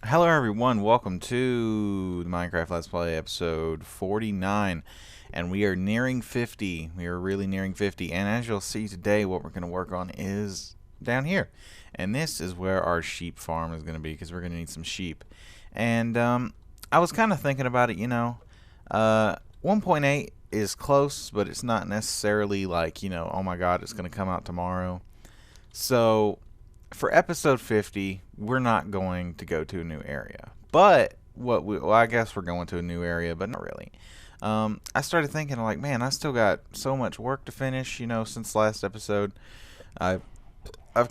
Hello everyone, welcome to the Minecraft Let's Play episode 49, and we are nearing 50. We are really nearing 50, and as you'll see today, what we're going to work on is down here. And this is where our sheep farm is going to be, because we're going to need some sheep. And I was kind of thinking about it, 1.8 is close, but it's not necessarily like, oh my god, it's going to come out tomorrow. So for episode 50, we're not going to go to a new area. But I guess we're going to a new area, but not really. I started thinking like, man, I still got so much work to finish, since last episode. I've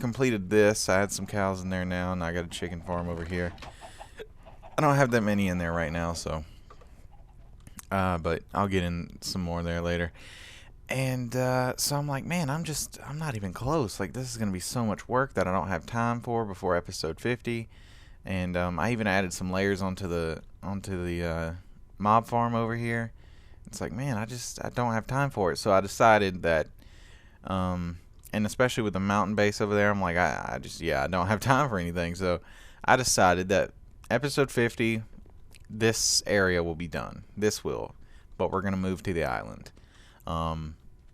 completed this. I had some cows in there now, and I got a chicken farm over here. I don't have that many in there right now, so but I'll get in some more there later. And so I'm like, man, I'm not even close. Like, this is going to be so much work that I don't have time for before episode 50. And I even added some layers onto the mob farm over here. It's like, man, I don't have time for it. So I decided that, and especially with the mountain base over there, I'm like, I don't have time for anything. So I decided that episode 50, this area will be done. But we're going to move to the island.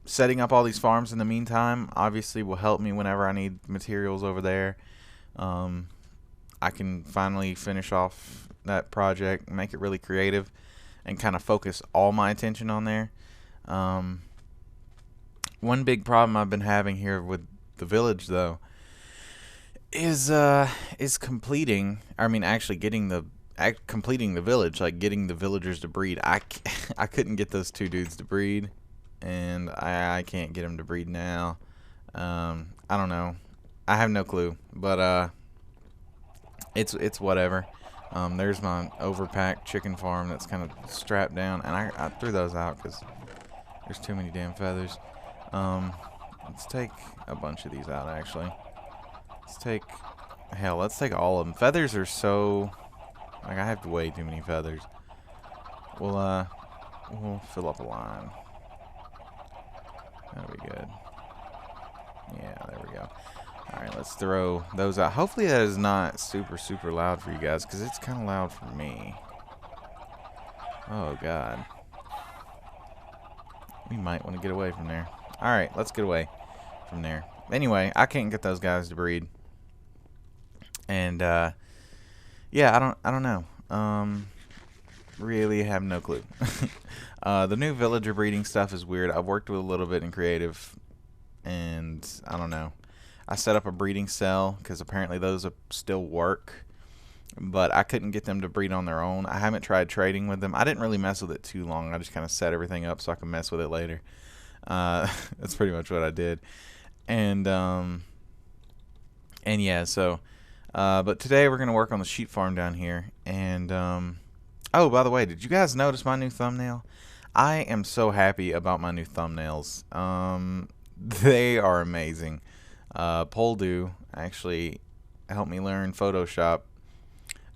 Setting up all these farms in the meantime obviously will help me whenever I need materials over there. I can finally finish off that project, make it really creative, and kind of focus all my attention on there. One big problem I've been having here with the village, though, is completing. I mean, actually completing the village, like getting the villagers to breed. I couldn't get those two dudes to breed. And I can't get them to breed now. I don't know. I have no clue. But it's whatever. There's my overpacked chicken farm that's kind of strapped down. And I threw those out because there's too many damn feathers. Let's take a bunch of these out, actually. Let's take all of them. Feathers are so... Like, I have way too many feathers. We'll fill up a line. That'll be good. Yeah, there we go. Alright, let's throw those out. Hopefully that is not super, super loud for you guys, because it's kind of loud for me. Oh, God. We might want to get away from there. Alright, let's get away from there. Anyway, I can't get those guys to breed. And, yeah, I don't know. Really have no clue. The new villager breeding stuff is weird. I've worked with a little bit in creative, and I don't know. I set up a breeding cell because apparently those still work, but I couldn't get them to breed on their own. I haven't tried trading with them. I didn't really mess with it too long. I just kind of set everything up so I can mess with it later. That's pretty much what I did. And yeah, so but today we're gonna work on the sheep farm down here. And oh, by the way, did you guys notice my new thumbnail? I am so happy about my new thumbnails. They are amazing. Poldu actually helped me learn Photoshop.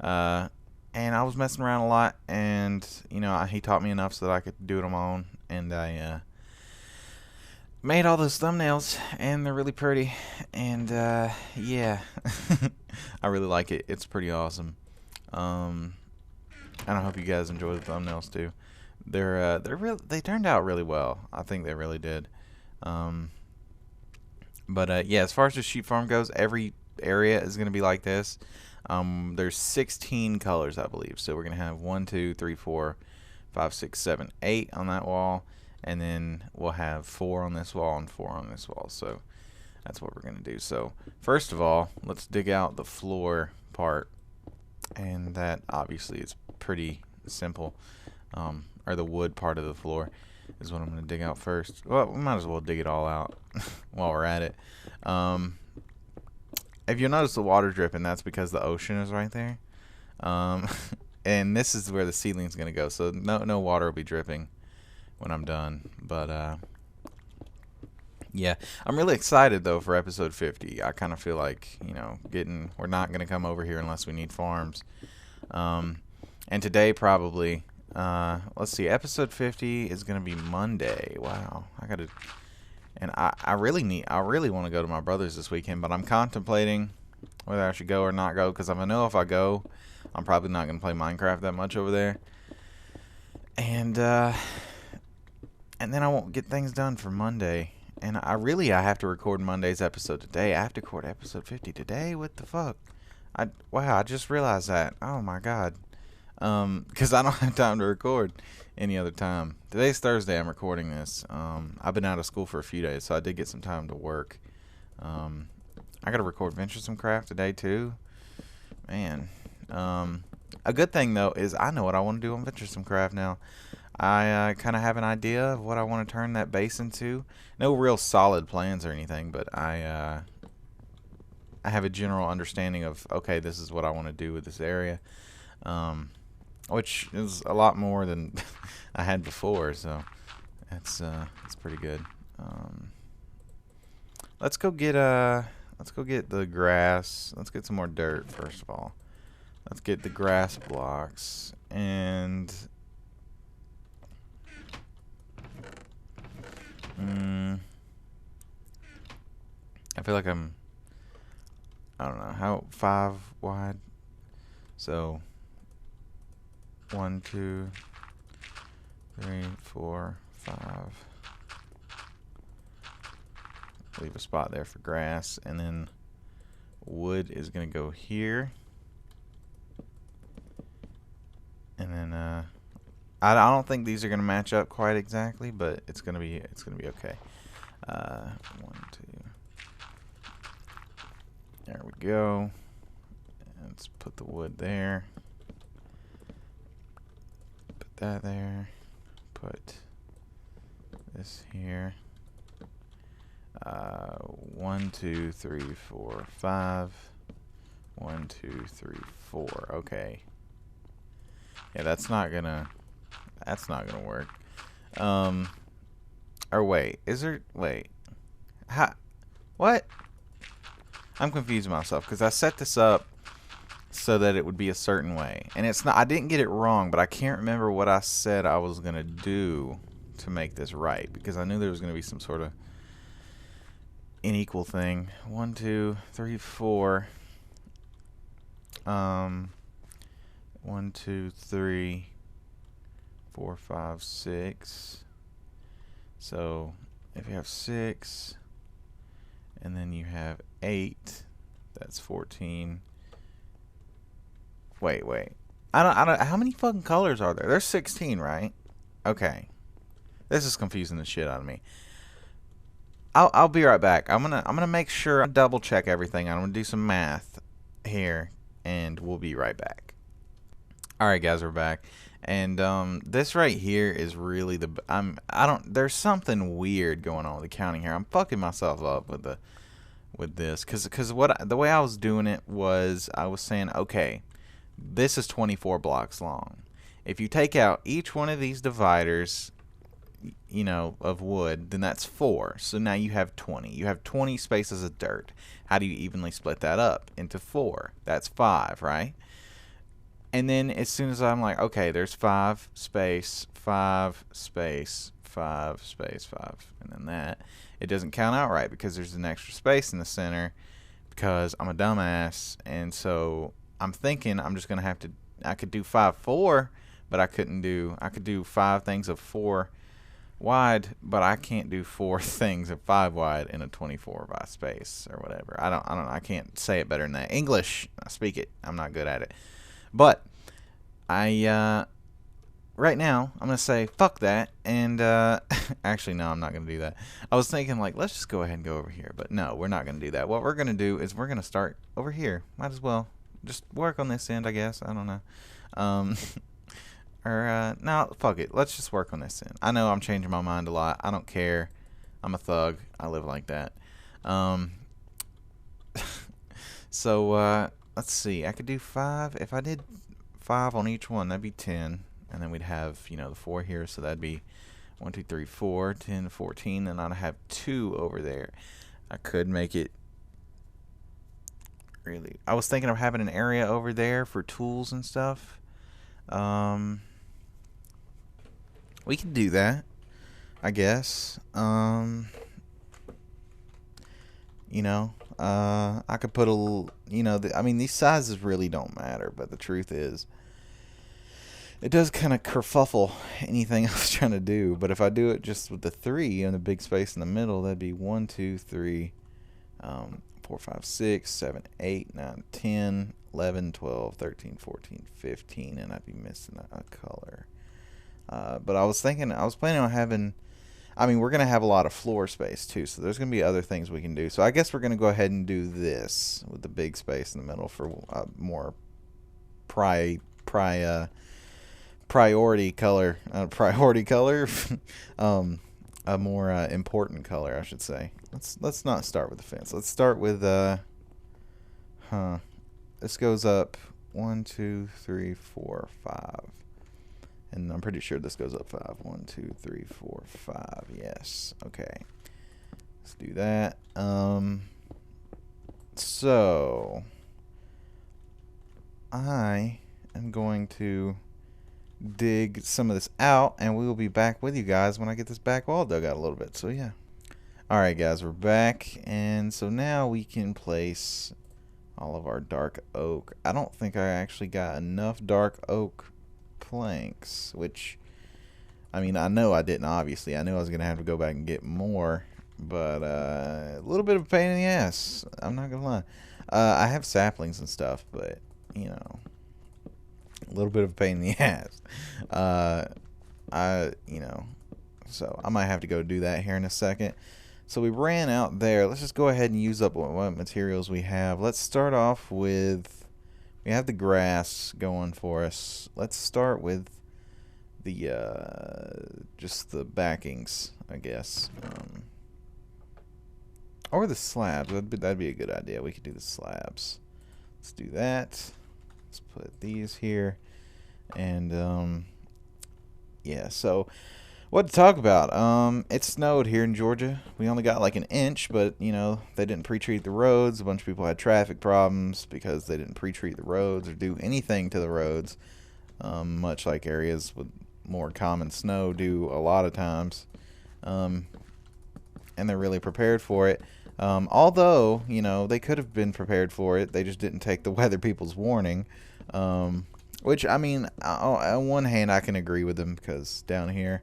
And I was messing around a lot, and he taught me enough so that I could do it on my own. And I made all those thumbnails, and they're really pretty. And yeah, I really like it. It's pretty awesome. And I hope you guys enjoy the thumbnails too. They turned out really well. I think they really did. But yeah, as far as the sheep farm goes, every area is going to be like this. There's 16 colors, I believe. So we're going to have 1, 2, 3, 4, 5, 6, 7, 8 on that wall. And then we'll have 4 on this wall and 4 on this wall. So that's what we're going to do. So first of all, let's dig out the floor part. And that obviously is pretty simple. Or the wood part of the floor is what I'm going to dig out first. Well, we might as well dig it all out while we're at it. If you'll notice the water dripping, that's because the ocean is right there. And this is where the seedling's going to go. So no water will be dripping when I'm done. But yeah, I'm really excited though for episode 50. I kind of feel like, we're not going to come over here unless we need farms. And today probably, let's see, episode 50 is going to be Monday. Wow. I really want to go to my brother's this weekend, but I'm contemplating whether I should go or not go, because I know if I go, I'm probably not going to play Minecraft that much over there. And then I won't get things done for Monday. And I have to record Monday's episode today. I have to record episode 50 today. What the fuck? Wow, I just realized that. Oh my god. Because I don't have time to record any other time. Today's Thursday. I'm recording this. I've been out of school for a few days, so I did get some time to work. I got to record Venturesome Craft today too. Man. A good thing though is I know what I want to do on Venturesome Craft now. I kind of have an idea of what I want to turn that base into. No real solid plans or anything, but I have a general understanding of, okay, this is what I want to do with this area, which is a lot more than I had before, so that's pretty good. Let's go get the grass. Let's get some more dirt first of all. Let's get the grass blocks and. I feel like I don't know, how 5 wide. So 1, 2, 3, 4, 5. Leave a spot there for grass, and then wood is gonna go here. And then I don't think these are gonna match up quite exactly, but it's gonna be okay. 1, 2. There we go. Let's put the wood there. Put that there. Put this here. 1, 2, 3, 4, 5. 1, 2, 3, 4. Okay. Yeah, that's not gonna work. Or wait, what? I'm confusing myself because I set this up so that it would be a certain way, and it's not. I didn't get it wrong, but I can't remember what I said I was gonna do to make this right, because I knew there was gonna be some sort of unequal thing. 1, 2, 3, 4. 1, 2, 3, 4, 5, 6. So if you have 6, and then you have 8, that's 14. Wait. I don't. How many fucking colors are there? There's 16, right? Okay. This is confusing the shit out of me. I'll be right back. I'm gonna make sure I double check everything. I'm gonna do some math here, and we'll be right back. All right, guys, we're back. And this right here is really there's something weird going on with the counting here. I'm fucking myself up with this cuz the way I was doing it was I was saying, okay, this is 24 blocks long. If you take out each one of these dividers, you know, of wood, then that's 4. So now you have 20. You have 20 spaces of dirt. How do you evenly split that up into 4? That's 5, right? And then as soon as I'm like, okay, there's 5 space, 5 space, 5 space, 5, and then that, it doesn't count out right because there's an extra space in the center because I'm a dumbass. And so I'm thinking I'm just going to have to, I could do 5, 4, but I could do 5 things of 4 wide, but I can't do 4 things of 5 wide in a 24 by space or whatever. I can't say it better than that. English, I speak it. I'm not good at it. But right now I'm gonna say fuck that, and actually no, I'm not gonna do that. I was thinking like let's just go ahead and go over here, but no, we're not gonna do that. What we're gonna do is we're gonna start over here. Might as well just work on this end, I guess. I don't know. No, fuck it. Let's just work on this end. I know I'm changing my mind a lot. I don't care. I'm a thug. I live like that. So let's see. I could do 5. If I did 5 on each one, that'd be 10. And then we'd have, you know, the 4 here. So that'd be 1, 2, 3, 4, 10, 14. And I'd have 2 over there. I could make it really. I was thinking of having an area over there for tools and stuff. We could do that, I guess. You know, I could put a little, I mean, these sizes really don't matter, but the truth is, it does kind of kerfuffle anything I was trying to do. But if I do it just with the 3 and the big space in the middle, that'd be 1, 2, 3, 4, 5, 6, 7, 8, 9, 10, 11, 12, 13, 14, 15, and I'd be missing a color. But I was planning on having, I mean, we're going to have a lot of floor space too, so there's going to be other things we can do. So I guess we're going to go ahead and do this with the big space in the middle for more priority color, a more important color, I should say. Let's not start with the fence. Let's start with this goes up 1, 2, 3, 4, 5. And I'm pretty sure this goes up 5. 1, 2, 3, 4, 5. Yes. Okay. Let's do that. So I am going to dig some of this out, and we will be back with you guys when I get this back wall dug out a little bit. So yeah. Alright guys, we're back, and so now we can place all of our dark oak. I don't think I actually got enough dark oak planks, which, I mean, I know I didn't, obviously. I knew I was going to have to go back and get more, but a little bit of a pain in the ass, I'm not going to lie. I have saplings and stuff, but, a little bit of a pain in the ass. So I might have to go do that here in a second. So we ran out there. Let's just go ahead and use up what materials we have. Let's start off with, we have the grass going for us. Let's start with the just the backings, I guess, or the slabs. That'd be a good idea. We could do the slabs. Let's do that. Let's put these here, and yeah. So, what to talk about? It snowed here in Georgia. We only got like an inch, but they didn't pre-treat the roads. A bunch of people had traffic problems because they didn't pre-treat the roads or do anything to the roads. Much like areas with more common snow do a lot of times, and they're really prepared for it. Although they could have been prepared for it, they just didn't take the weather people's warning. Which, I mean, on one hand, I can agree with them, because down here,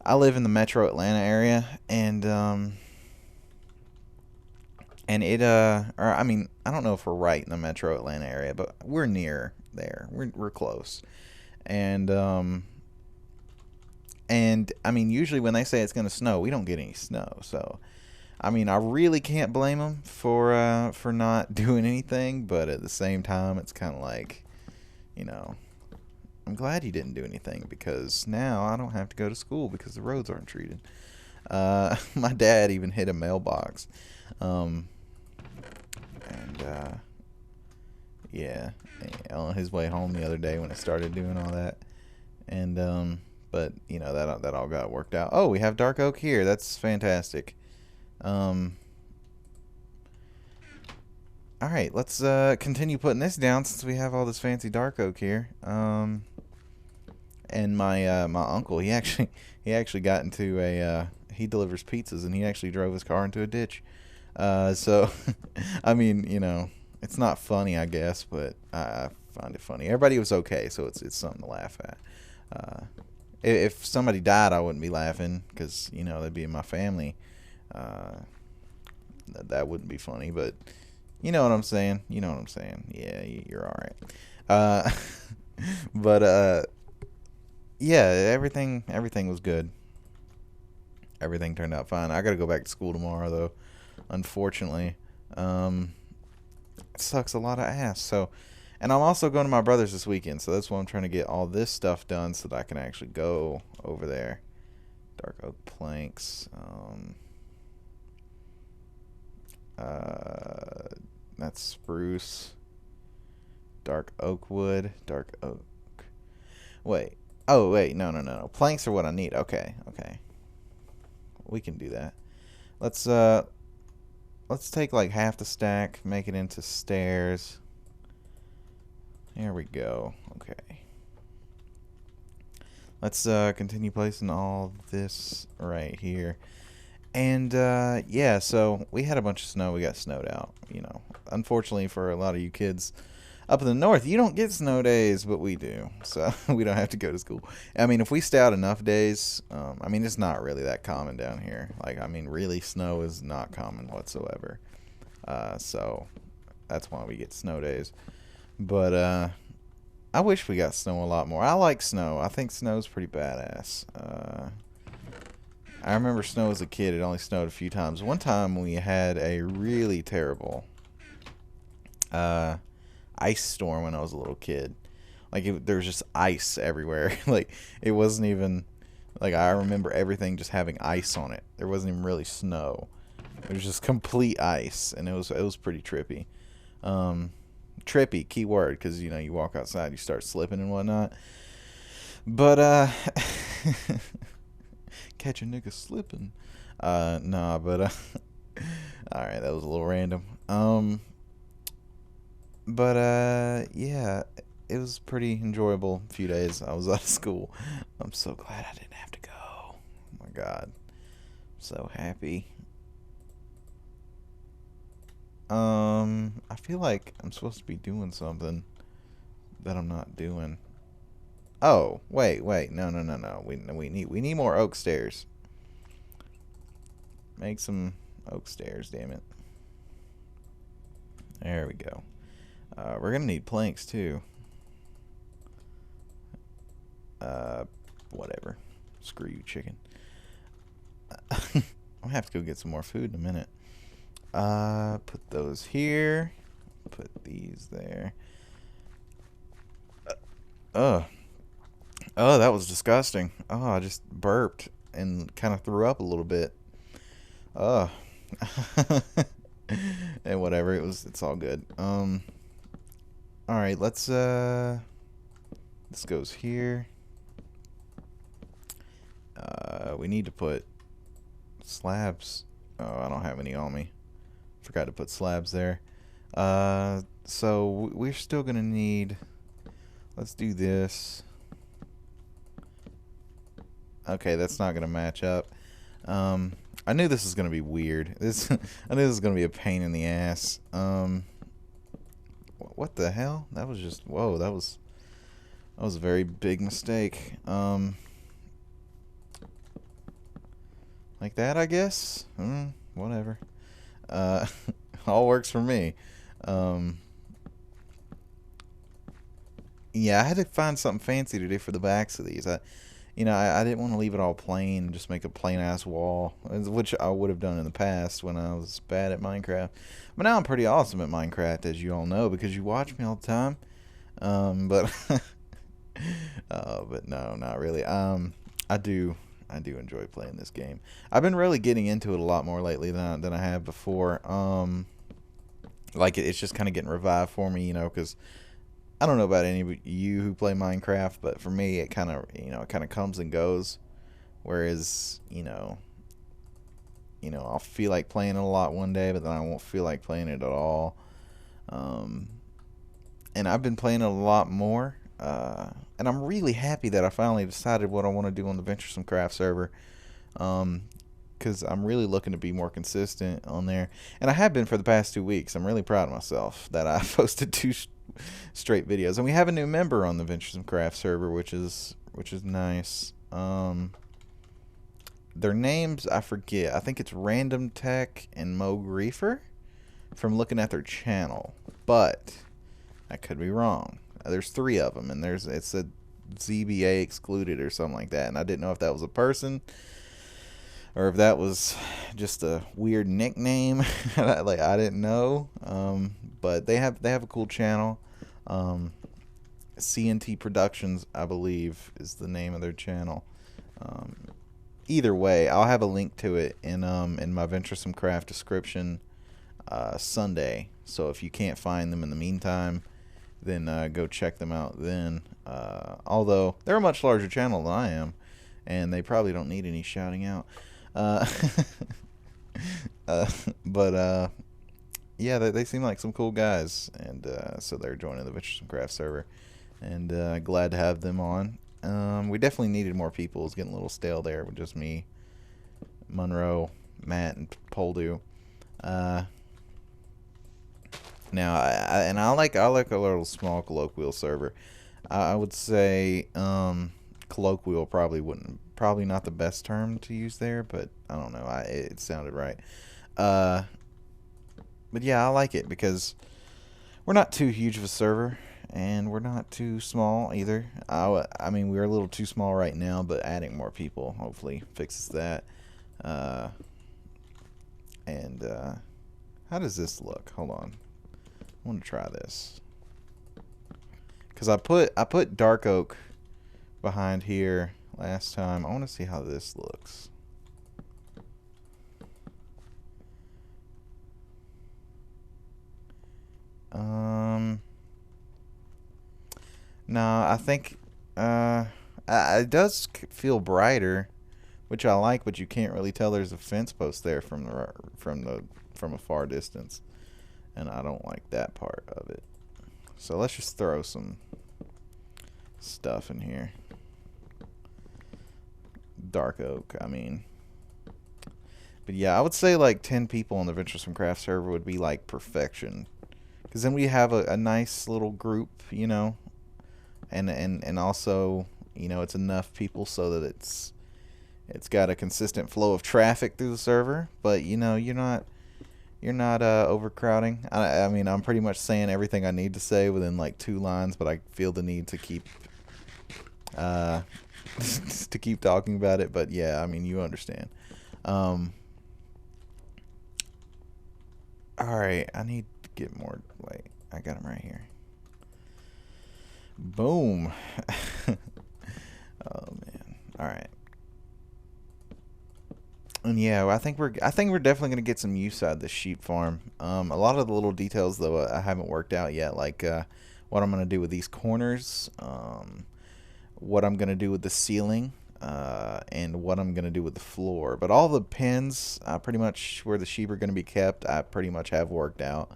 I live in the metro Atlanta area, and I mean, I don't know if we're right in the metro Atlanta area, but we're near there. We're close. And I mean, usually when they say it's going to snow, we don't get any snow. So, I mean, I really can't blame them for not doing anything, but at the same time, it's kind of like, I'm glad he didn't do anything, because now I don't have to go to school because the roads aren't treated. My dad even hit a mailbox. Yeah, on his way home the other day when it started doing all that. And, but, that all got worked out. Oh, we have dark oak here. That's fantastic. Alright, let's continue putting this down since we have all this fancy dark oak here. And my uncle, he actually got into he delivers pizzas, and he actually drove his car into a ditch. So I mean, it's not funny, I guess, but I find it funny. Everybody was okay, so it's something to laugh at. If somebody died, I wouldn't be laughing, because they'd be in my family. That wouldn't be funny, but you know what I'm saying. Yeah, you're all right. But yeah, everything was good. Everything turned out fine. I gotta go back to school tomorrow, though. Unfortunately, it sucks a lot of ass. So, and I'm also going to my brother's this weekend, so that's why I'm trying to get all this stuff done so that I can actually go over there. Dark oak planks. That's spruce. Dark oak wood. Dark oak. Wait. Oh, wait. No. Planks are what I need. Okay. We can do that. Let's take like half the stack, make it into stairs. There we go. Okay. Let's continue placing all this right here. And yeah, so we had a bunch of snow. We got snowed out. Unfortunately for a lot of you kids up in the north, you don't get snow days, but we do. So we don't have to go to school. I mean, if we stay out enough days, I mean, it's not really that common down here. Like, I mean, really, snow is not common whatsoever. So that's why we get snow days. But I wish we got snow a lot more. I like snow. I think snow's pretty badass. I remember snow as a kid. It only snowed a few times. One time we had a really terrible uh, ice storm when I was a little kid. Like, there was just ice everywhere. Like, it wasn't even like, I remember everything just having ice on it. There wasn't even really snow. It was just complete ice, and it was pretty trippy. Trippy, key word, because you walk outside, you start slipping and whatnot. But catch a nigga slipping. Nah, but all right, that was a little random. But yeah, it was pretty enjoyable few days I was out of school. I'm so glad I didn't have to go. Oh my God, so happy. I feel like I'm supposed to be doing something that I'm not doing. Oh, wait, no. We need more oak stairs. Make some oak stairs, damn it. There we go. We're gonna need planks too. Whatever. Screw you, chicken. I'll have to go get some more food in a minute. Put those here. Put these there. Ugh. Oh, that was disgusting. Oh, I just burped and kind of threw up a little bit. Ugh. And whatever, it's all good. All right, this goes here. We need to put slabs. Oh, I don't have any on me. Forgot to put slabs there. So we're still gonna need. Let's do this. Okay, that's not gonna match up. I knew this was gonna be weird. I knew this was gonna be a pain in the ass. What the hell? That was just whoa. That was a very big mistake. Like that, I guess. Whatever. Uh, all works for me. Um, yeah, I had to find something fancy to do for the backs of these. I didn't want to leave it all plain and just make a plain ass wall, which I would have done in the past when I was bad at Minecraft. But now I'm pretty awesome at Minecraft, as you all know, because you watch me all the time. But but no, not really. I do enjoy playing this game. I've been really getting into it a lot more lately than I have before. Like it's just kind of getting revived for me, because I don't know about any of you who play Minecraft, but for me, it kind of comes and goes. Whereas, I'll feel like playing it a lot one day, but then I won't feel like playing it at all. Um, and I've been playing it a lot more. And I'm really happy that I finally decided what I want to do on the Venturesome Craft server. Because I'm really looking to be more consistent on there. And I have been for the past 2 weeks. I'm really proud of myself that I posted two straight videos. And we have a new member on the Venturesome Craft server, which is nice. Their names, I forget. I think it's Random Tech and Mo Griefer from looking at their channel. But I could be wrong. There's 3 of them, and it's a ZBA excluded or something like that. And I didn't know if that was a person or if that was just a weird nickname. Like I didn't know. But they have a cool channel. CNT Productions, I believe, is the name of their channel. Either way, I'll have a link to it in my Venturesome Craft description Sunday. So if you can't find them in the meantime, then go check them out then. Although they're a much larger channel than I am, and they probably don't need any shouting out. Uh, but yeah, they seem like some cool guys, and so they're joining the Venturesome Craft server, and glad to have them on. We definitely needed more people. It was getting a little stale there with just me, Monroe, Matt and Poldu. Uh, Now, I like a little small colloquial server. I would say colloquial probably not the best term to use there, but I don't know. It sounded right. Uh, but yeah, I like it because we're not too huge of a server, and we're not too small either. I mean, we're a little too small right now, but adding more people hopefully fixes that. Uh, and how does this look? Hold on. I want to try this because I put dark oak behind here last time. I want to see how this looks. No, I think it does feel brighter, which I like, but you can't really tell there's a fence post there from a far distance, and I don't like that part of it. So let's just throw some stuff in here. Dark oak, I mean. But yeah, I would say like 10 people on the Venturesome Craft server would be like perfection. Because then we have a nice little group, you know, and also, you know, it's enough people so that it's got a consistent flow of traffic through the server. But you know, you're not overcrowding. I mean, I'm pretty much saying everything I need to say within like 2 lines, but I feel the need to keep to keep talking about it. But yeah, I mean, you understand. All right, I need to get more. Wait, I got them right here. Boom. Oh man. All right. And yeah, I think we're definitely gonna get some use out of this sheep farm. A lot of the little details though I haven't worked out yet, like what I'm gonna do with these corners, what I'm gonna do with the ceiling, and what I'm gonna do with the floor. But all the pins, pretty much where the sheep are gonna be kept, I pretty much have worked out.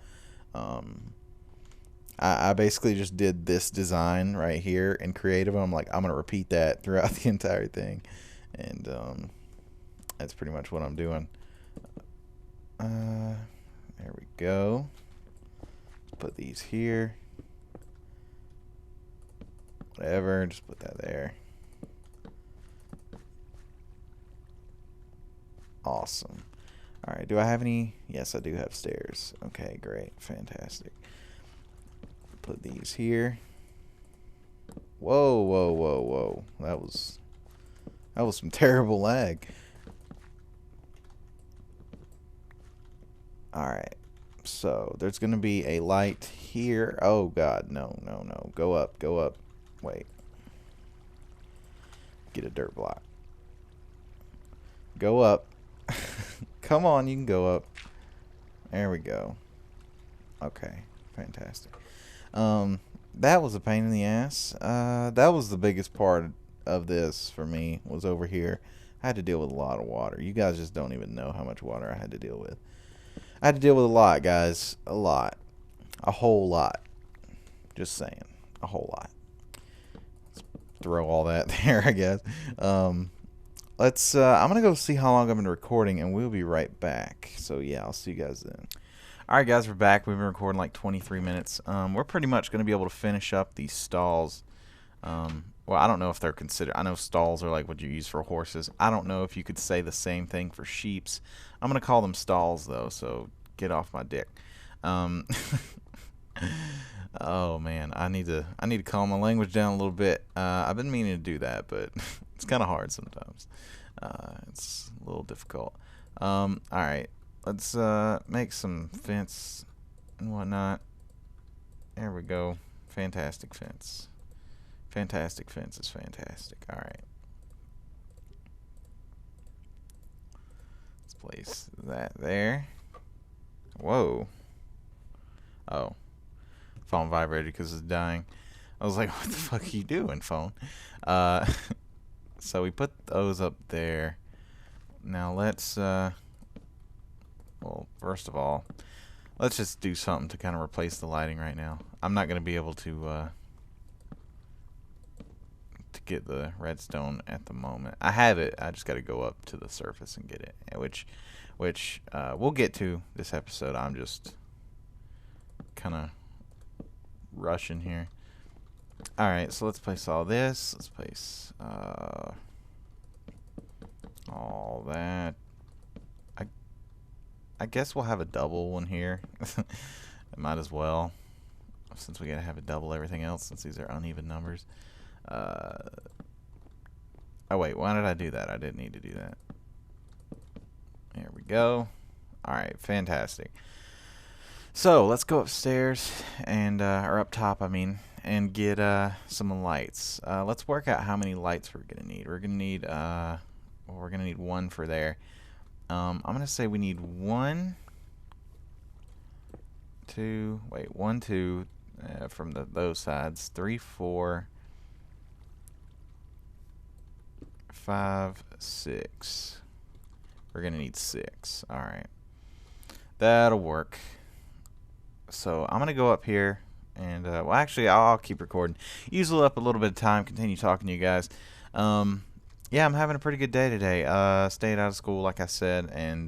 I basically just did this design right here in creative. I'm like, I'm gonna repeat that throughout the entire thing, and that's pretty much what I'm doing. There we go. Put these here. Whatever, just put that there. Awesome. All right, do I have any? Yes, I do have stairs. Okay, great, fantastic. Put these here. Whoa, whoa, whoa, whoa. That was some terrible lag. Alright, so there's going to be a light here. Oh, God, no, no, no. Go up, go up. Wait. Get a dirt block. Go up. Come on, you can go up. There we go. Okay, fantastic. That was a pain in the ass. That was the biggest part of this for me, was over here. I had to deal with a lot of water. You guys just don't even know how much water I had to deal with. I had to deal with a lot, guys. A lot. A whole lot. Just saying. A whole lot. Let's throw all that there, I guess. I'm going to go see how long I've been recording, and we'll be right back. So, yeah, I'll see you guys then. Alright, guys, we're back. We've been recording like 23 minutes. We're pretty much going to be able to finish up these stalls. Well, I don't know if they're considered. I know stalls are like what you use for horses. I don't know if you could say the same thing for sheeps. I'm gonna call them stalls though, so get off my dick. Oh man, I need to calm my language down a little bit. I've been meaning to do that, but it's kind of hard sometimes. It's a little difficult. All right, let's make some fence and whatnot. There we go. Fantastic fence. Fantastic fence is fantastic. Alright. Let's place that there. Whoa. Oh. Phone vibrated because it's dying. I was like, what the fuck are you doing, phone? So we put those up there. Now let's, well, first of all, let's just do something to kind of replace the lighting right now. I'm not going to be able to get the redstone at the moment. I have it. I just got to go up to the surface and get it, which which we'll get to this episode. I'm just kind of rushing here. Alright, so let's place all this. Let's place all that. I guess we'll have a double one here. Might as well, since we gotta have a double everything else, since these are uneven numbers. Oh wait, why did I do that? I didn't need to do that. There we go. Alright, fantastic. So let's go upstairs and or up top, I mean, and get some lights. Let's work out how many lights we're gonna need. We're gonna need we're gonna need one for there. I'm gonna say we need one, two, from those sides. 3, 4, 5, 6. We're gonna need 6. All right, that'll work. So I'm gonna go up here and well, actually, I'll keep recording. Use up a little bit of time. Continue talking to you guys. Yeah, I'm having a pretty good day today. Stayed out of school, like I said, and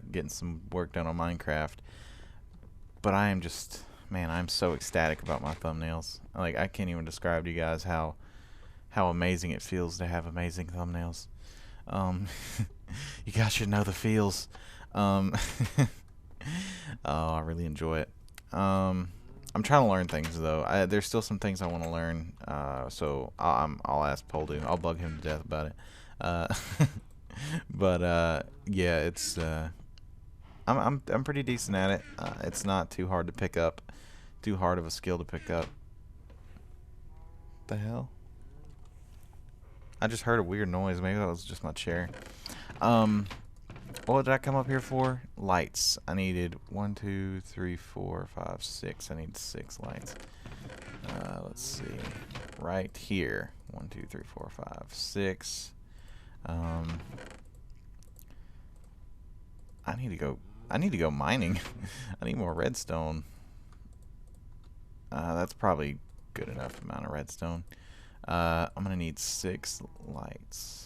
getting some work done on Minecraft. But I am just, man, I'm so ecstatic about my thumbnails. Like, I can't even describe to you guys how amazing it feels to have amazing thumbnails. You guys should know the feels. Oh, I really enjoy it. I'm trying to learn things though. There's still some things I want to learn. So I'll ask Poldu. I'll bug him to death about it. But yeah, it's I'm pretty decent at it. It's not too hard to pick up. Too hard of a skill to pick up. The hell? I just heard a weird noise. Maybe that was just my chair. What did I come up here for? Lights. I needed 1, 2, 3, 4, 5, 6. I need 6 lights. Let's see. Right here. 1, 2, 3, 4, 5, 6. I need to go mining. I need more redstone. That's probably good enough amount of redstone. I'm gonna need 6 lights.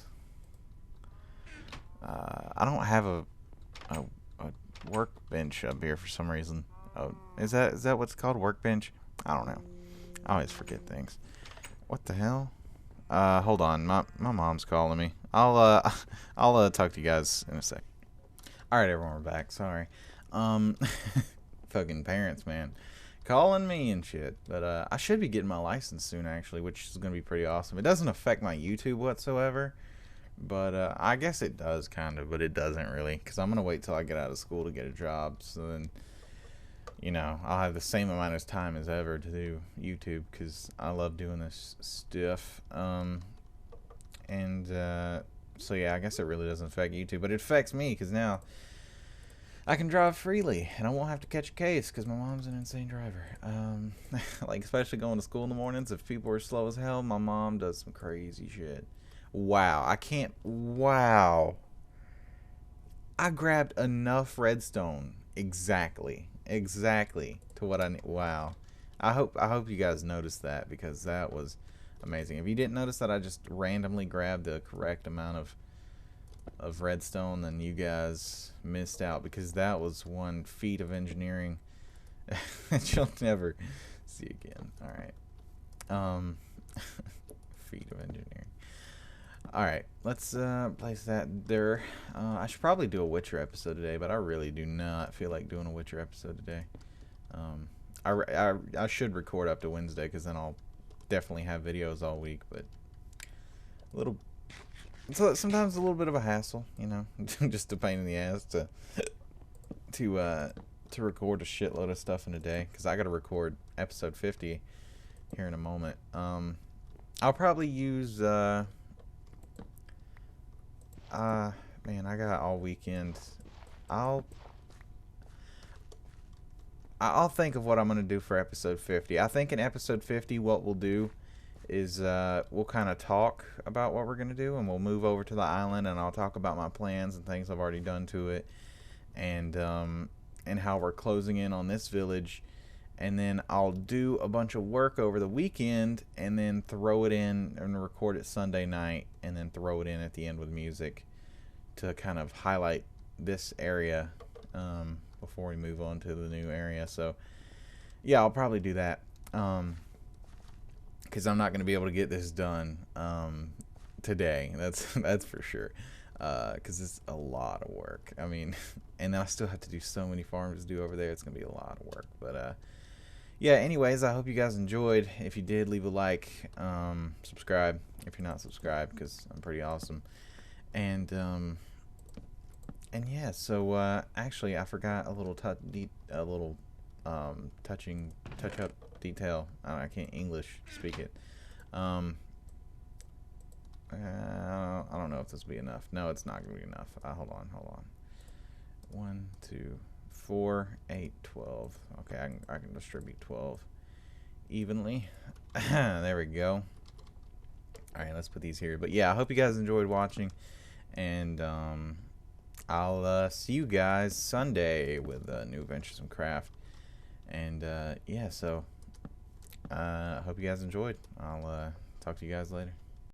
I don't have a workbench up here for some reason. Oh, is that what's called, workbench? I don't know. I always forget things. What the hell? Hold on. My mom's calling me. I'll talk to you guys in a sec. All right, everyone, we're back. Sorry. Fucking parents, man, calling me and shit. But I should be getting my license soon, actually, which is gonna be pretty awesome. It doesn't affect my YouTube whatsoever. But I guess it does, kind of, but it doesn't really, because I'm going to wait till I get out of school to get a job, so then, you know, I'll have the same amount of time as ever to do YouTube, because I love doing this stuff. So yeah, I guess it really doesn't affect YouTube, but it affects me, because now I can drive freely, and I won't have to catch a case, because my mom's an insane driver. Like, especially going to school in the mornings, if people are slow as hell, my mom does some crazy shit. Wow, wow. I grabbed enough redstone exactly to what I need. Wow. I hope you guys noticed that, because that was amazing. If you didn't notice that I just randomly grabbed the correct amount of redstone, then you guys missed out, because that was one feat of engineering that you'll never see again. All right. Feat of engineering. Alright, let's place that there. I should probably do a Witcher episode today, but I really do not feel like doing a Witcher episode today. I should record up to Wednesday, because then I'll definitely have videos all week, but sometimes a little bit of a hassle, you know, just a pain in the ass to record a shitload of stuff in a day, because I got to record episode 50 here in a moment. I'll probably use man, I got all weekend. I'll think of what I'm gonna do for episode 50. I think in episode 50, what we'll do is we'll kind of talk about what we're gonna do, and we'll move over to the island, and I'll talk about my plans and things I've already done to it, and how we're closing in on this village. And then I'll do a bunch of work over the weekend, and then throw it in and record it Sunday night, and then throw it in at the end with music to kind of highlight this area before we move on to the new area. So yeah, I'll probably do that because I'm not going to be able to get this done today. That's for sure. Because it's a lot of work. I mean, and I still have to do so many farms to do over there. It's going to be a lot of work. But yeah, anyways, I hope you guys enjoyed. If you did, leave a like, subscribe if you're not subscribed, because I'm pretty awesome. And yeah, so actually, I forgot a little touch up detail. I can't English speak it. I don't know if this will be enough. No, it's not going to be enough. Hold on. 1, 2, 4, 8, 12. Okay, I can distribute 12 evenly. There we go. All right, let's put these here. But yeah, I hope you guys enjoyed watching, and I'll see you guys Sunday with New Adventures in Craft. And yeah, so I hope you guys enjoyed. I'll talk to you guys later.